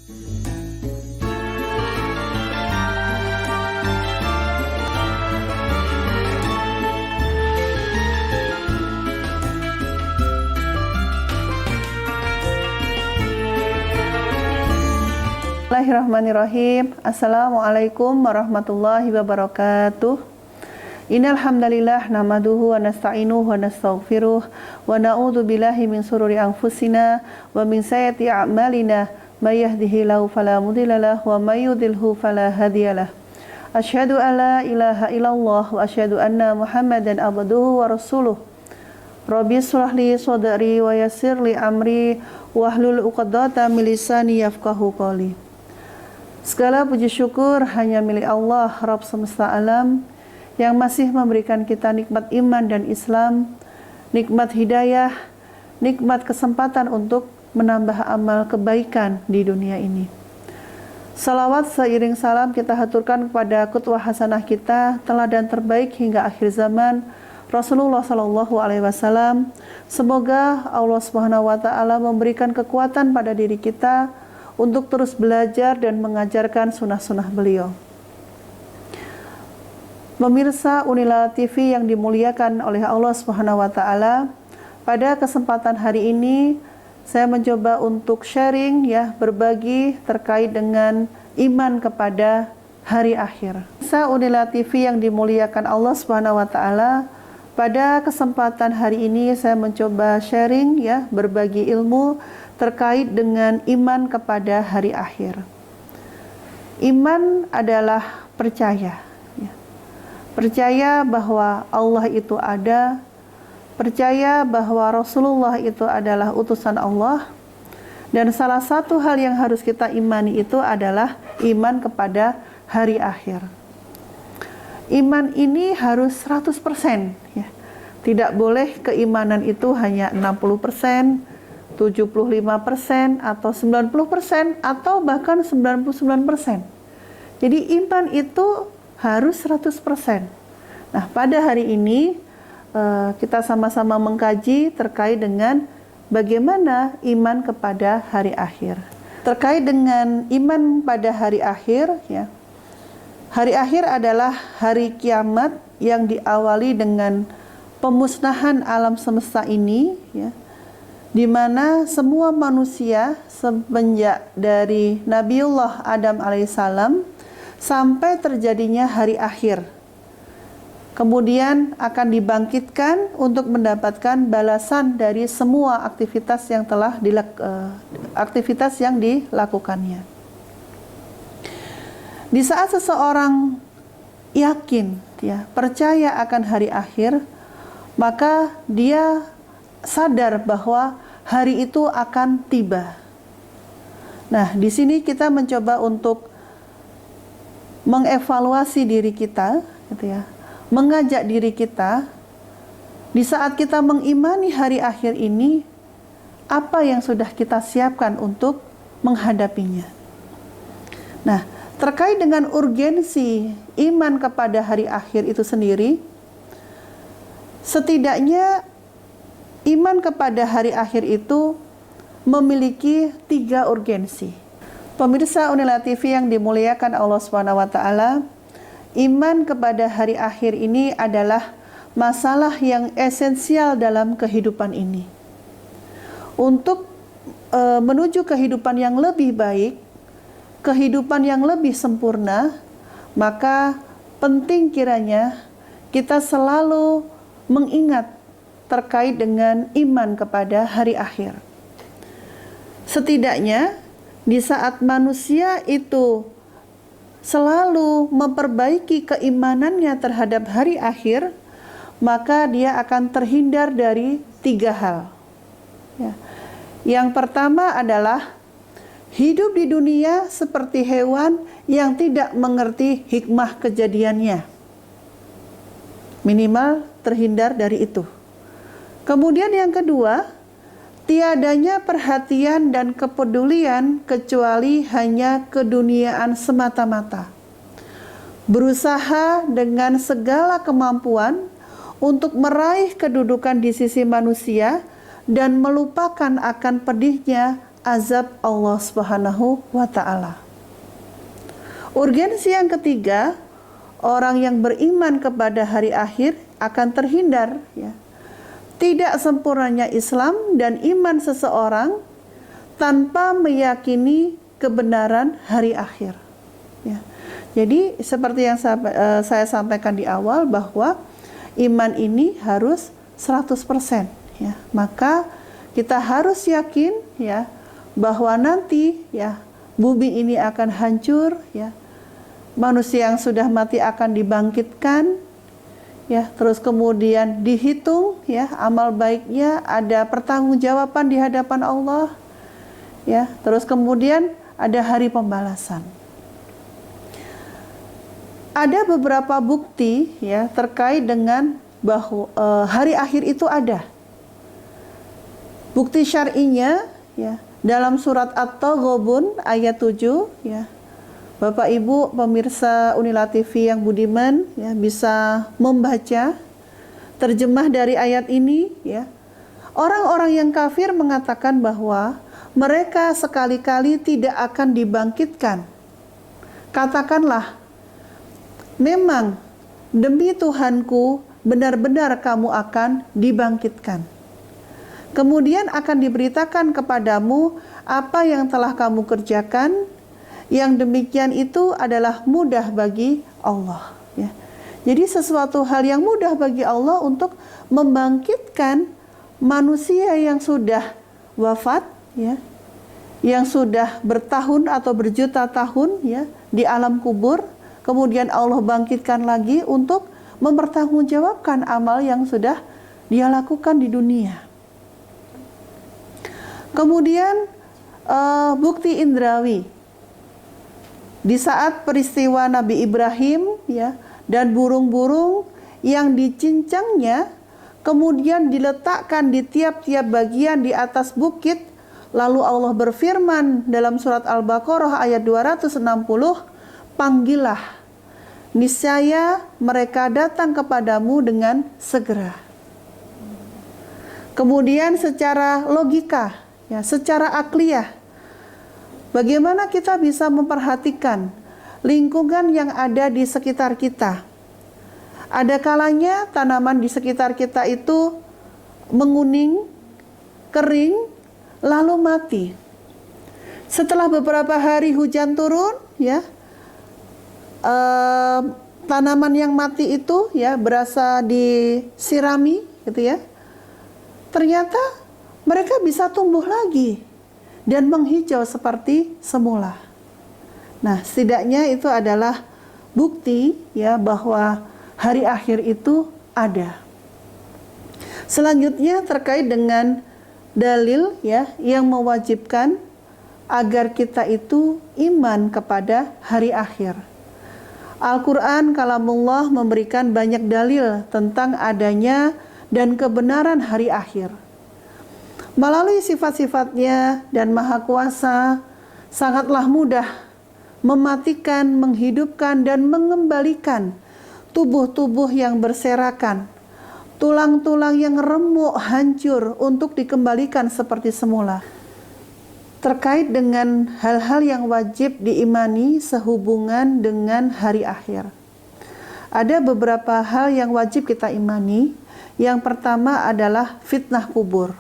Bismillahirrahmanirrahim. Assalamualaikum warahmatullahi wabarakatuh. Innal hamdalillah nahmaduhu wa nasta'inuhu wa nastaghfiruh wa na'udzu billahi min shururi anfusina wa min sayyiati a'malina may yahdihillahu fala mudhillalah wa may yudhlilhu fala hadiyalah. Asyhadu an la ilaha illallah wa asyhadu anna Muhammadan abduhu wa rasuluh. Rabbi shrah li sadri wa yassir li amri wahlul 'uqdatam min lisani yafqahu qawli. Segala puji syukur hanya milik Allah, Rabb semesta alam, yang masih memberikan kita nikmat iman dan Islam, nikmat hidayah, nikmat kesempatan untuk menambah amal kebaikan di dunia ini. Salawat seiring salam kita haturkan kepada qudwah hasanah kita, teladan terbaik hingga akhir zaman, Rasulullah SAW. Semoga Allah Subhanahu wa taala memberikan kekuatan pada diri kita untuk terus belajar dan mengajarkan sunnah-sunnah beliau. Pemirsa Unila TV yang dimuliakan oleh Allah Subhanahu wa taala, pada kesempatan hari ini saya mencoba untuk sharing berbagi terkait dengan iman kepada hari akhir. Pemirsa Unila TV yang dimuliakan Allah Subhanahu wa taala, pada kesempatan hari ini saya mencoba sharing berbagi ilmu terkait dengan iman kepada hari akhir. Iman adalah percaya. Percaya bahwa Allah itu ada, percaya bahwa Rasulullah itu adalah utusan Allah, dan salah satu hal yang harus kita imani itu adalah iman kepada hari akhir. Iman ini harus 100%. Tidak boleh keimanan itu hanya 60%, 75% atau 90% atau bahkan 99%. Jadi iman itu harus 100%. Nah, pada hari ini kita sama-sama mengkaji terkait dengan bagaimana iman kepada hari akhir. Terkait dengan iman pada hari akhir, hari akhir adalah hari kiamat yang diawali dengan pemusnahan alam semesta ini, di mana semua manusia semenjak dari Nabiullah Adam alaihissalam sampai terjadinya hari akhir, kemudian akan dibangkitkan untuk mendapatkan balasan dari semua aktivitas yang dilakukannya. Di saat seseorang yakin, percaya akan hari akhir, maka dia sadar bahwa hari itu akan tiba. Nah, di sini kita mencoba untuk mengevaluasi diri kita, mengajak diri kita di saat kita mengimani hari akhir ini, apa yang sudah kita siapkan untuk menghadapinya. Nah, terkait dengan urgensi iman kepada hari akhir itu sendiri, setidaknya iman kepada hari akhir itu memiliki 3 urgensi. Pemirsa Unila TV yang dimuliakan Allah Subhanahu wa taala, iman kepada hari akhir ini adalah masalah yang esensial dalam kehidupan ini. Untuk menuju kehidupan yang lebih baik, kehidupan yang lebih sempurna, maka penting kiranya kita selalu mengingat terkait dengan iman kepada hari akhir. Setidaknya di saat manusia itu selalu memperbaiki keimanannya terhadap hari akhir, maka dia akan terhindar dari 3 hal. Yang pertama adalah hidup di dunia seperti hewan yang tidak mengerti hikmah kejadiannya. Minimal terhindar dari itu. Kemudian yang kedua, tiadanya perhatian dan kepedulian kecuali hanya keduniaan semata-mata. Berusaha dengan segala kemampuan untuk meraih kedudukan di sisi manusia dan melupakan akan pedihnya azab Allah Subhanahu wa taala. Urgensi yang ketiga, orang yang beriman kepada hari akhir akan terhindar ya, tidak sempurnanya Islam dan iman seseorang tanpa meyakini kebenaran hari akhir. Ya. Jadi seperti yang saya sampaikan di awal bahwa iman ini harus 100%. Ya. Maka kita harus yakin ya bahwa nanti ya bumi ini akan hancur ya. Manusia yang sudah mati akan dibangkitkan ya, terus kemudian dihitung ya amal baiknya, ada pertanggungjawaban di hadapan Allah. Ya, terus kemudian ada hari pembalasan. Ada beberapa bukti ya terkait dengan bahwa hari akhir itu ada. Bukti syar'inya ya dalam surat At-Taghabun ayat 7 ya. Bapak Ibu pemirsa Unila TV yang budiman ya bisa membaca terjemah dari ayat ini ya. Orang-orang yang kafir mengatakan bahwa mereka sekali-kali tidak akan dibangkitkan. Katakanlah, memang demi Tuhanku benar-benar kamu akan dibangkitkan. Kemudian akan diberitakan kepadamu apa yang telah kamu kerjakan. Yang demikian itu adalah mudah bagi Allah. Ya. Jadi sesuatu hal yang mudah bagi Allah untuk membangkitkan manusia yang sudah wafat, ya, yang sudah bertahun atau berjuta tahun ya di alam kubur, kemudian Allah bangkitkan lagi untuk mempertanggungjawabkan amal yang sudah dia lakukan di dunia. Kemudian bukti indrawi. Di saat peristiwa Nabi Ibrahim ya dan burung-burung yang dicincangnya kemudian diletakkan di tiap-tiap bagian di atas bukit, lalu Allah berfirman dalam surat Al-Baqarah ayat 260, panggillah, niscaya mereka datang kepadamu dengan segera. Kemudian secara logika ya, secara akliyah, bagaimana kita bisa memperhatikan lingkungan yang ada di sekitar kita? Ada kalanya tanaman di sekitar kita itu menguning, kering, lalu mati. Setelah beberapa hari hujan turun, ya, tanaman yang mati itu ya berasa disirami, gitu ya. Ternyata mereka bisa tumbuh lagi dan menghijau seperti semula. Nah, setidaknya itu adalah bukti ya bahwa hari akhir itu ada. Selanjutnya terkait dengan dalil ya yang mewajibkan agar kita itu iman kepada hari akhir. Al-Quran kalamullah memberikan banyak dalil tentang adanya dan kebenaran hari akhir. Melalui sifat-sifatnya dan maha kuasa, sangatlah mudah mematikan, menghidupkan, dan mengembalikan tubuh-tubuh yang berserakan, tulang-tulang yang remuk, hancur untuk dikembalikan seperti semula. Terkait dengan hal-hal yang wajib diimani sehubungan dengan hari akhir, ada beberapa hal yang wajib kita imani. Yang pertama adalah fitnah kubur.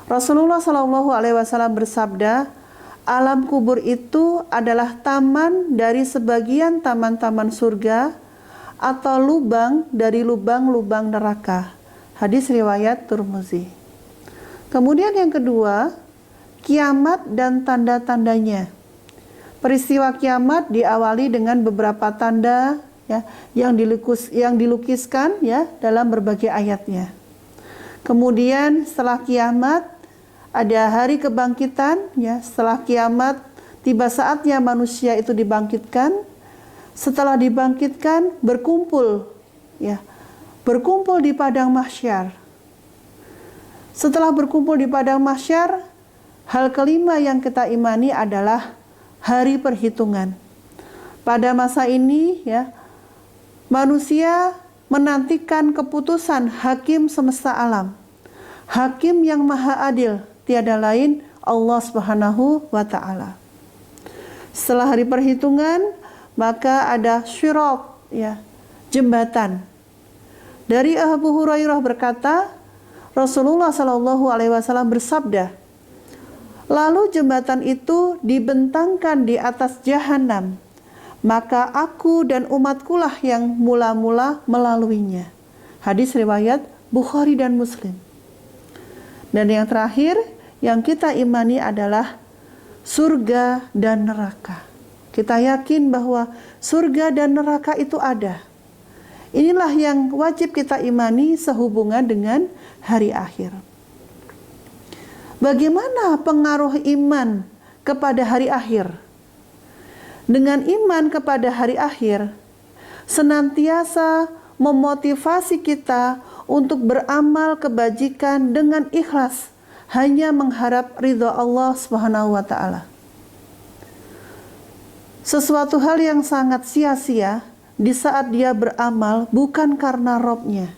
Rasulullah SAW bersabda, alam kubur itu adalah taman dari sebagian taman-taman surga atau lubang dari lubang-lubang neraka. Hadis riwayat Tirmizi. Kemudian yang kedua, kiamat dan tanda-tandanya. Peristiwa kiamat diawali dengan beberapa tanda ya, yang dilukiskan ya dalam berbagai ayatnya. Kemudian setelah kiamat ada hari kebangkitan ya, setelah kiamat tiba saatnya manusia itu dibangkitkan. Setelah dibangkitkan berkumpul ya, berkumpul di padang mahsyar. Setelah berkumpul di padang mahsyar, hal kelima yang kita imani adalah hari perhitungan. Pada masa ini ya, manusia menantikan keputusan hakim semesta alam. Hakim yang maha adil, tiada lain Allah Subhanahu wa taala. Setelah hari perhitungan, maka ada syirat, ya, jembatan. Dari Abu Hurairah berkata, Rasulullah Shallallahu alaihi wasallam bersabda, lalu jembatan itu dibentangkan di atas jahanam, maka aku dan umatkulah yang mula-mula melaluinya. Hadis riwayat Bukhari dan Muslim. Dan yang terakhir yang kita imani adalah surga dan neraka. Kita yakin bahwa surga dan neraka itu ada. Inilah yang wajib kita imani sehubungan dengan hari akhir. Bagaimana pengaruh iman kepada hari akhir? Dengan iman kepada hari akhir, senantiasa memotivasi kita untuk beramal kebajikan dengan ikhlas, hanya mengharap ridha Allah Subhanahu wa taala. Sesuatu hal yang sangat sia-sia di saat dia beramal bukan karena robnya.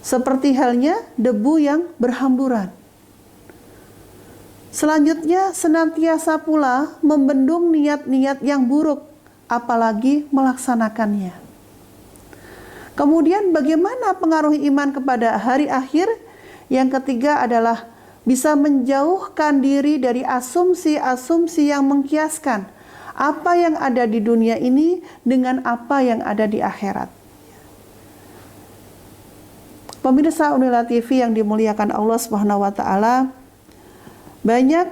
Seperti halnya debu yang berhamburan. Selanjutnya, senantiasa pula membendung niat-niat yang buruk, apalagi melaksanakannya. Kemudian bagaimana pengaruh iman kepada hari akhir? Yang ketiga adalah bisa menjauhkan diri dari asumsi-asumsi yang mengkiaskan apa yang ada di dunia ini dengan apa yang ada di akhirat. Pemirsa Unila TV yang dimuliakan Allah Subhanahu wa taala, banyak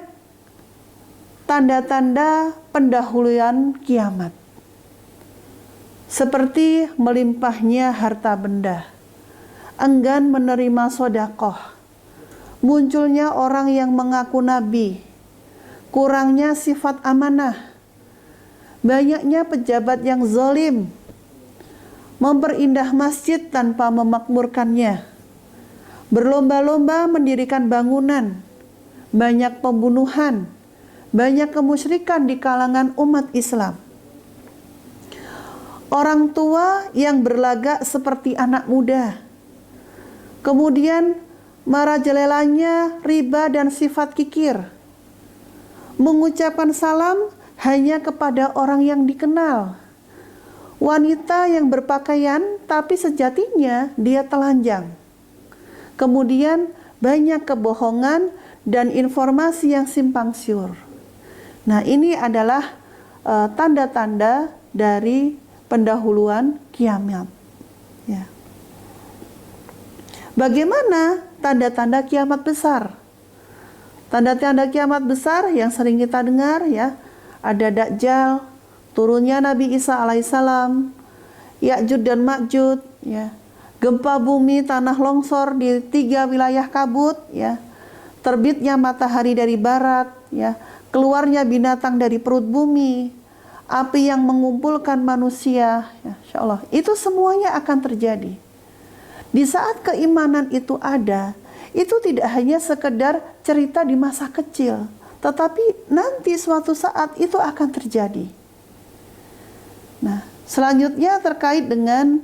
tanda-tanda pendahuluan kiamat. Seperti melimpahnya harta benda, enggan menerima sedekah, munculnya orang yang mengaku nabi, kurangnya sifat amanah, banyaknya pejabat yang zalim, memperindah masjid tanpa memakmurkannya, berlomba-lomba mendirikan bangunan, banyak pembunuhan, banyak kemusyrikan di kalangan umat Islam. Orang tua yang berlagak seperti anak muda. Kemudian merajalelanya riba dan sifat kikir. Mengucapkan salam hanya kepada orang yang dikenal. Wanita yang berpakaian tapi sejatinya dia telanjang. Kemudian banyak kebohongan dan informasi yang simpang siur. Nah, ini adalah tanda-tanda dari pendahuluan kiamat. Ya. Bagaimana tanda-tanda kiamat besar? Tanda-tanda kiamat besar yang sering kita dengar, ya, ada Dajjal, turunnya Nabi Isa alaihissalam, Ya'juj dan Ma'juj, ya, gempa bumi, tanah longsor di 3 wilayah kabut, ya, terbitnya matahari dari barat, ya, keluarnya binatang dari perut bumi, api yang mengumpulkan manusia, ya, insya Allah, itu semuanya akan terjadi. Di saat keimanan itu ada, itu tidak hanya sekedar cerita di masa kecil, tetapi nanti suatu saat itu akan terjadi. Nah, selanjutnya terkait dengan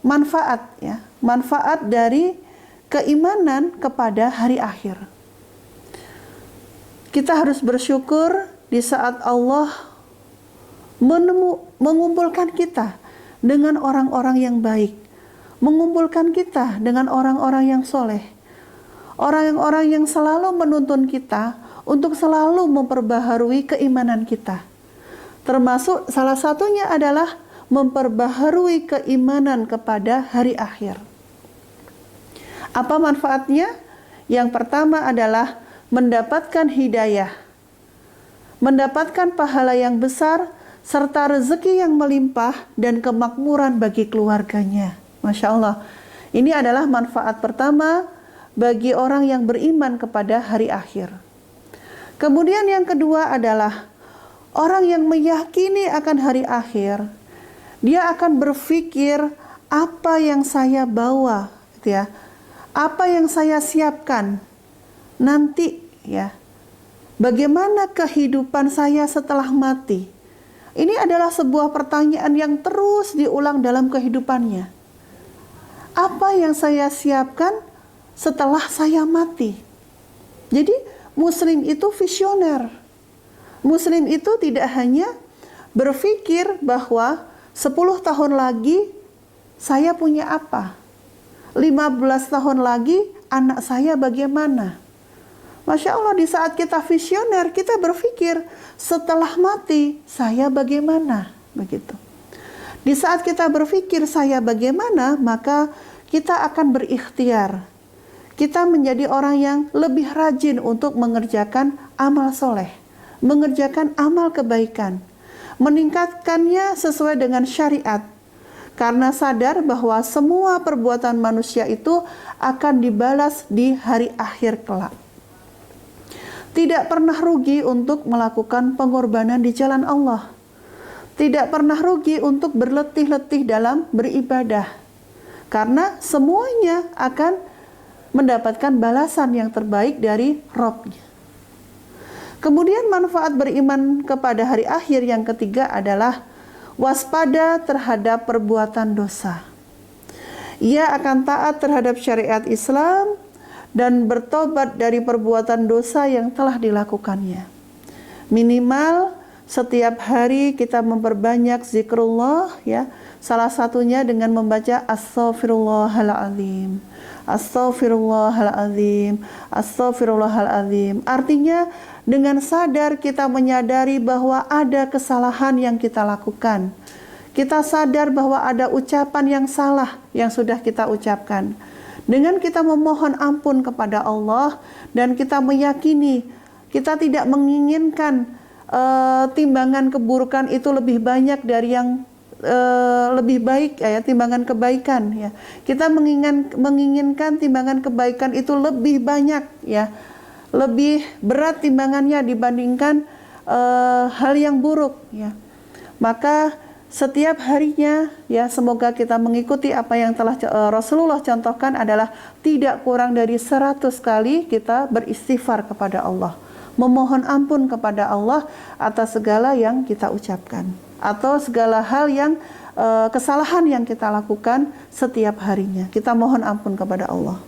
manfaat, ya, manfaat dari keimanan kepada hari akhir. Kita harus bersyukur di saat Allah mengumpulkan kita dengan orang-orang yang baik, mengumpulkan kita dengan orang-orang yang soleh, orang-orang yang selalu menuntun kita untuk selalu memperbaharui keimanan kita. Termasuk salah satunya adalah memperbaharui keimanan kepada hari akhir. Apa manfaatnya? Yang pertama adalah mendapatkan hidayah, mendapatkan pahala yang besar, serta rezeki yang melimpah dan kemakmuran bagi keluarganya. Masya Allah. Ini adalah manfaat pertama bagi orang yang beriman kepada hari akhir. Kemudian yang kedua adalah orang yang meyakini akan hari akhir, dia akan berpikir apa yang saya bawa, gitu ya, apa yang saya siapkan nanti, ya. Bagaimana kehidupan saya setelah mati? Ini adalah sebuah pertanyaan yang terus diulang dalam kehidupannya. Apa yang saya siapkan setelah saya mati? Jadi Muslim itu visioner. Muslim itu tidak hanya berpikir bahwa 10 tahun lagi saya punya apa, 15 tahun lagi anak saya bagaimana. Masya Allah, di saat kita visioner, kita berpikir setelah mati saya bagaimana, begitu. Di saat kita berpikir saya bagaimana, maka kita akan berikhtiar. Kita menjadi orang yang lebih rajin untuk mengerjakan amal soleh, mengerjakan amal kebaikan, meningkatkannya sesuai dengan syariat. Karena sadar bahwa semua perbuatan manusia itu akan dibalas di hari akhir kelak. Tidak pernah rugi untuk melakukan pengorbanan di jalan Allah. Tidak pernah rugi untuk berletih-letih dalam beribadah. Karena semuanya akan mendapatkan balasan yang terbaik dari Rabb-Nya. Kemudian manfaat beriman kepada hari akhir yang ketiga adalah waspada terhadap perbuatan dosa. Ia akan taat terhadap syariat Islam dan bertobat dari perbuatan dosa yang telah dilakukannya. Minimal setiap hari kita memperbanyak zikrullah, ya. Salah satunya dengan membaca astaghfirullahaladzim, astaghfirullahaladzim, astaghfirullahaladzim. Artinya dengan sadar kita menyadari bahwa ada kesalahan yang kita lakukan. Kita sadar bahwa ada ucapan yang salah yang sudah kita ucapkan. Dengan kita memohon ampun kepada Allah dan kita meyakini kita tidak menginginkan timbangan keburukan itu lebih banyak dari yang lebih baik, ya, timbangan kebaikan, ya. Kita menginginkan timbangan kebaikan itu lebih banyak, ya, lebih berat timbangannya dibandingkan hal yang buruk, ya. Maka setiap harinya, ya, semoga kita mengikuti apa yang telah Rasulullah contohkan adalah tidak kurang dari 100 kali kita beristighfar kepada Allah, memohon ampun kepada Allah atas segala yang kita ucapkan atau segala hal yang kesalahan yang kita lakukan setiap harinya. Kita mohon ampun kepada Allah.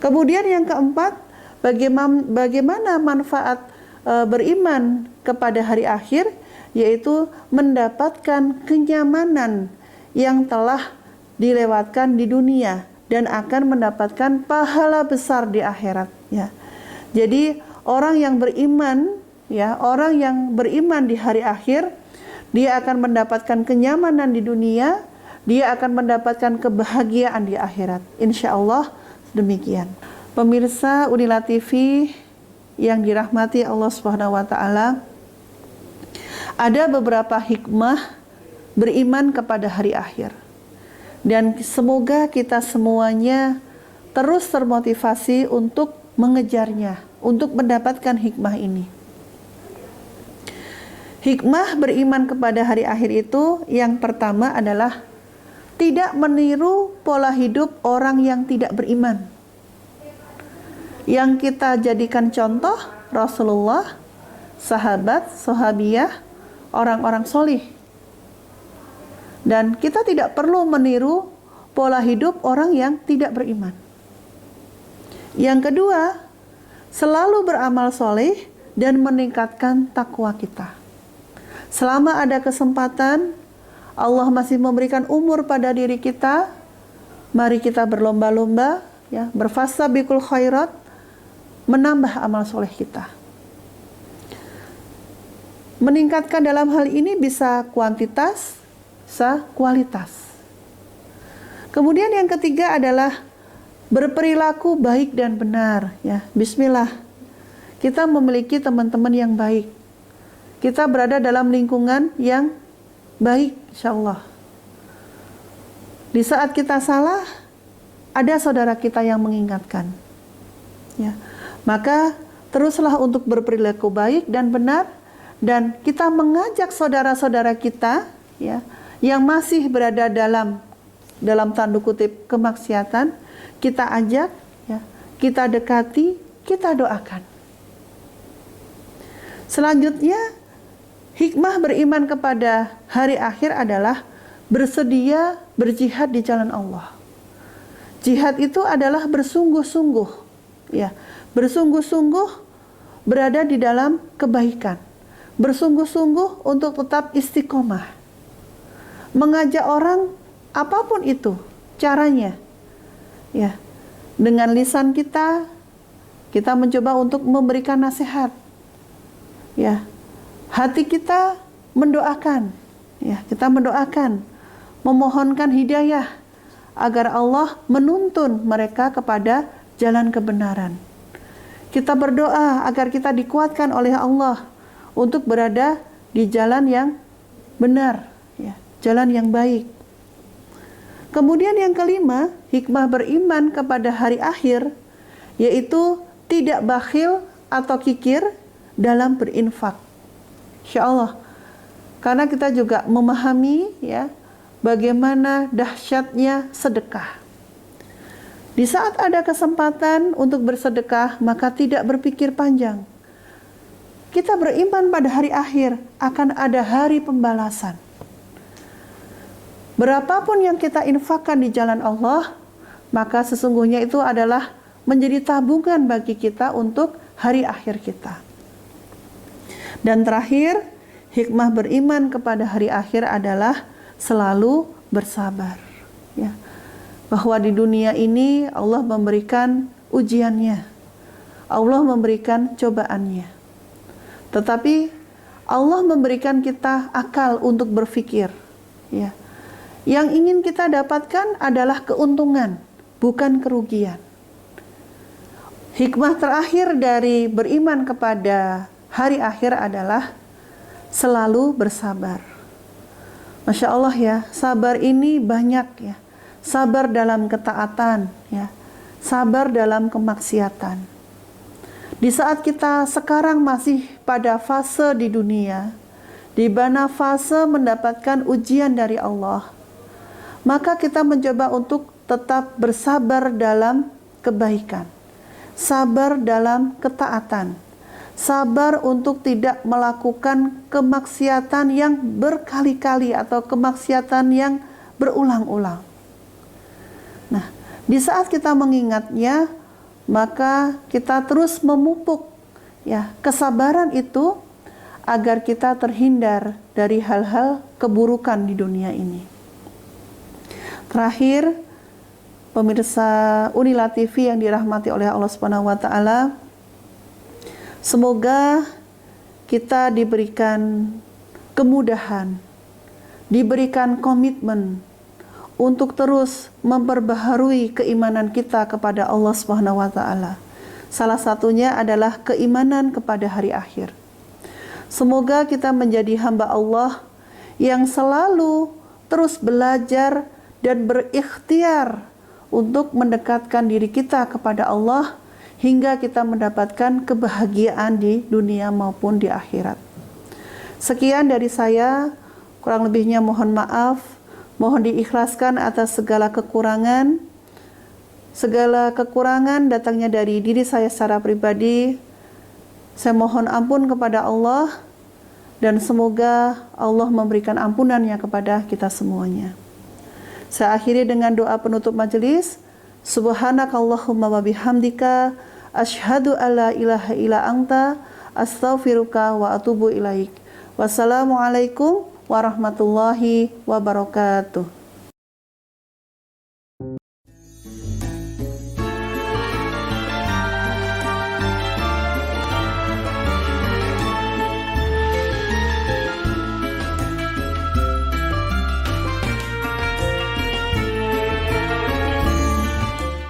Kemudian yang keempat, bagaimana manfaat beriman kepada hari akhir, yaitu mendapatkan kenyamanan yang telah dilewatkan di dunia dan akan mendapatkan pahala besar di akhirat, ya. Jadi orang yang beriman, ya, orang yang beriman di hari akhir, dia akan mendapatkan kenyamanan di dunia, dia akan mendapatkan kebahagiaan di akhirat. Insya Allah demikian. Pemirsa Unila TV yang dirahmati Allah Subhanahu wa taala, ada beberapa hikmah beriman kepada hari akhir. Dan semoga kita semuanya terus termotivasi untuk mengejarnya, untuk mendapatkan hikmah ini. Hikmah beriman kepada hari akhir itu yang pertama adalah tidak meniru pola hidup orang yang tidak beriman. Yang kita jadikan contoh Rasulullah, sahabat, sahabiyah, orang-orang solih. Dan kita tidak perlu meniru pola hidup orang yang tidak beriman. Yang kedua, selalu beramal soleh dan meningkatkan takwa kita. Selama ada kesempatan, Allah masih memberikan umur pada diri kita, mari kita berlomba-lomba, ya, berfastabiqul khairat, menambah amal soleh kita. Meningkatkan dalam hal ini bisa kuantitas, bisa kualitas. Kemudian yang ketiga adalah berperilaku baik dan benar, ya. Bismillah. Kita memiliki teman-teman yang baik. Kita berada dalam lingkungan yang baik, insyaallah. Di saat kita salah, ada saudara kita yang mengingatkan, ya. Maka teruslah untuk berperilaku baik dan benar, dan kita mengajak saudara-saudara kita, ya, yang masih berada dalam tanda kutip kemaksiatan, kita ajak, ya, kita dekati, kita doakan. Selanjutnya, hikmah beriman kepada hari akhir adalah bersedia berjihad di jalan Allah. Jihad itu adalah bersungguh-sungguh, ya, bersungguh-sungguh berada di dalam kebaikan, bersungguh-sungguh untuk tetap istiqomah, mengajak orang apapun itu caranya, ya, dengan lisan kita mencoba untuk memberikan nasihat, ya, hati kita mendoakan, ya, kita mendoakan, memohonkan hidayah agar Allah menuntun mereka kepada jalan kebenaran. Kita berdoa agar kita dikuatkan oleh Allah untuk berada di jalan yang benar, ya, jalan yang baik. Kemudian yang kelima, hikmah beriman kepada hari akhir, yaitu tidak bakhil atau kikir dalam berinfak. Insya Allah, karena kita juga memahami, ya, bagaimana dahsyatnya sedekah. Di saat ada kesempatan untuk bersedekah, maka tidak berpikir panjang. Kita beriman pada hari akhir, akan ada hari pembalasan. Berapapun yang kita infakkan di jalan Allah, maka sesungguhnya itu adalah menjadi tabungan bagi kita untuk hari akhir kita. Dan terakhir, hikmah beriman kepada hari akhir adalah selalu bersabar, ya. Bahwa di dunia ini Allah memberikan ujiannya, Allah memberikan cobaannya. Tetapi Allah memberikan kita akal untuk berpikir, ya. Yang ingin kita dapatkan adalah keuntungan, bukan kerugian. Hikmah terakhir dari beriman kepada hari akhir adalah selalu bersabar. Masya Allah, ya, sabar ini banyak, ya. Sabar dalam ketaatan, ya. Sabar dalam kemaksiatan. Di saat kita sekarang masih pada fase di dunia, di mana fase mendapatkan ujian dari Allah, maka kita mencoba untuk tetap bersabar dalam kebaikan, sabar dalam ketaatan, sabar untuk tidak melakukan kemaksiatan yang berkali-kali atau kemaksiatan yang berulang-ulang. Nah, di saat kita mengingatnya, maka kita terus memupuk, ya, kesabaran itu agar kita terhindar dari hal-hal keburukan di dunia ini. Terakhir, pemirsa Unila TV yang dirahmati oleh Allah Subhanahu wa taala, semoga kita diberikan kemudahan, diberikan komitmen untuk terus memperbaharui keimanan kita kepada Allah Subhanahu wa taala. Salah satunya adalah keimanan kepada hari akhir. Semoga kita menjadi hamba Allah yang selalu terus belajar dan berikhtiar untuk mendekatkan diri kita kepada Allah hingga kita mendapatkan kebahagiaan di dunia maupun di akhirat. Sekian dari saya, kurang lebihnya mohon maaf. Mohon diikhlaskan atas segala kekurangan. Segala kekurangan datangnya dari diri saya secara pribadi. Saya mohon ampun kepada Allah dan semoga Allah memberikan ampunannya kepada kita semuanya. Saya akhiri dengan doa penutup majelis. Subhanakallahumma wa bihamdika asyhadu alla ilaha illa anta astaghfiruka wa atubu ilaik. Wassalamualaikum warahmatullahi wabarakatuh.